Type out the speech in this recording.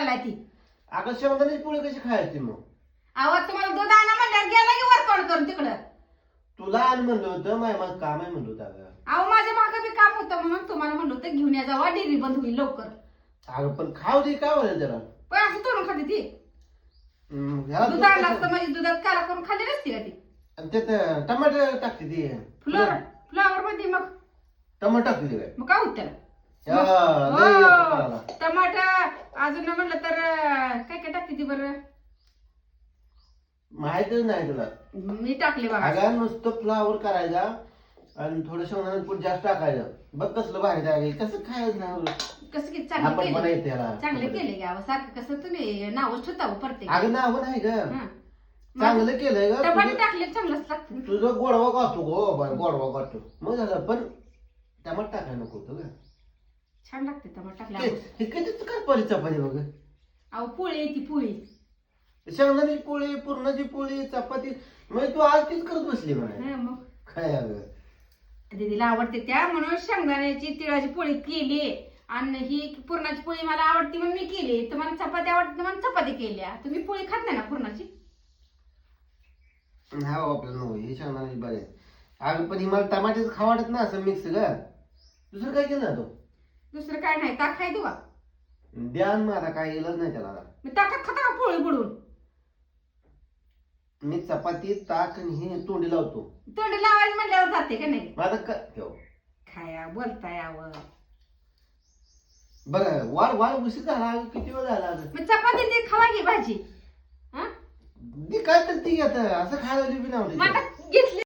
लागलाय ती. अगं शेंगदाण्याची पोळी कशी खायची मग? आवाज तुम्हाला दूध आणा म्हणल्यावर गेला की वर तोंड करून तिकडं. तुला आण म्हणलं होतं माय मग काम आहे म्हणलं होतं अगं. अहो माझ्या मागं बी काम होतं म्हणून तुम्हाला म्हणलं होतं घेऊन या जावा डेअरी बंद होईल लवकर. अगं पण खाऊ दे काय होईल जरा. पण असं तोडून खाते ती. ह्याला दूध दूध आणलं कसं- असतं म्हणजे दुधात काला करून खाल्ली नसती का ती. आणि त्यात टमाटर टाकते ती. फ्लावर मध्ये मग टमाटर टाकते ती काय? मग काय होत त्याला. लय येतं करायला. टमाटर अजून म्हणलं तर काय काय टाकते ती बरं. माहितच नाही तुला. मी टाकले बघा. अगं नुसतं फ्लावर करायचा आणि थोडं शेंगदाण्याचं कूट जास्त टाकायचं. बघ कसलं भारी आहे. कसं खायचं नाही कसं की आपण चांगले बनायचं केले. त्याला. चांगले केले गाव सारखं कसं तुम्ही नावच ठेवता प्रत्येक. अगं नाव नाही ग. हं. चांगलं केलंय ग. टमाटर टाकले चांगलंच लागतं. तुझं गोडवा गातो गो बाय गोडवा गातो. मग झालं पण टमाटर टाकायला नको होतं ग. छान लागते टमाटर टाकल्या. हे कधी करपाली चपाती बघ. अहो पोळी ती पोळी. शेंगदाण्याची पोळी पुरणाची पोळी चपाती म्हणजे तू आज तीच करत बसली म्हणे. हं, मग काय अगं दीदीला आवडते त्या म्हणून शेंगदाण्याची तिळाची पोळी केली आणि ही पुरणाची पोळी मला आवडती म्हणून मी केली. तुम्हाला चपाती आवडते म्हणून चपाती केल्या. तुम्ही पोळी खात नाही ना पुरणाची. हा बाबा आपल्याला नको हे शेंगदाण्याची बरे आहे. अगं पण ही मला टमाट्याचं खावं वाटत ना असं मिक्स ग. दुसरं काय केलं ना तो? दुसरं काय नाही ताक खाय तुला. द्यान मग आता काय इलाज नाही त्याला आता. मी ताकात खाता का पोळी बुडून. मी चपाती ताक आणि हे तोंडी लावतो. तोंड लावायचं म्हणल्यावर जाते का नाही. मग आता काय ठेव. खाया बोलता यावं. बरं वाढ वाढ उशीर झाला किती वेळ झाला अगं? मग चपाती ती खावा की भाजी. हा ती काय तर ती आता असं खायला बी मग नाही आता घेतली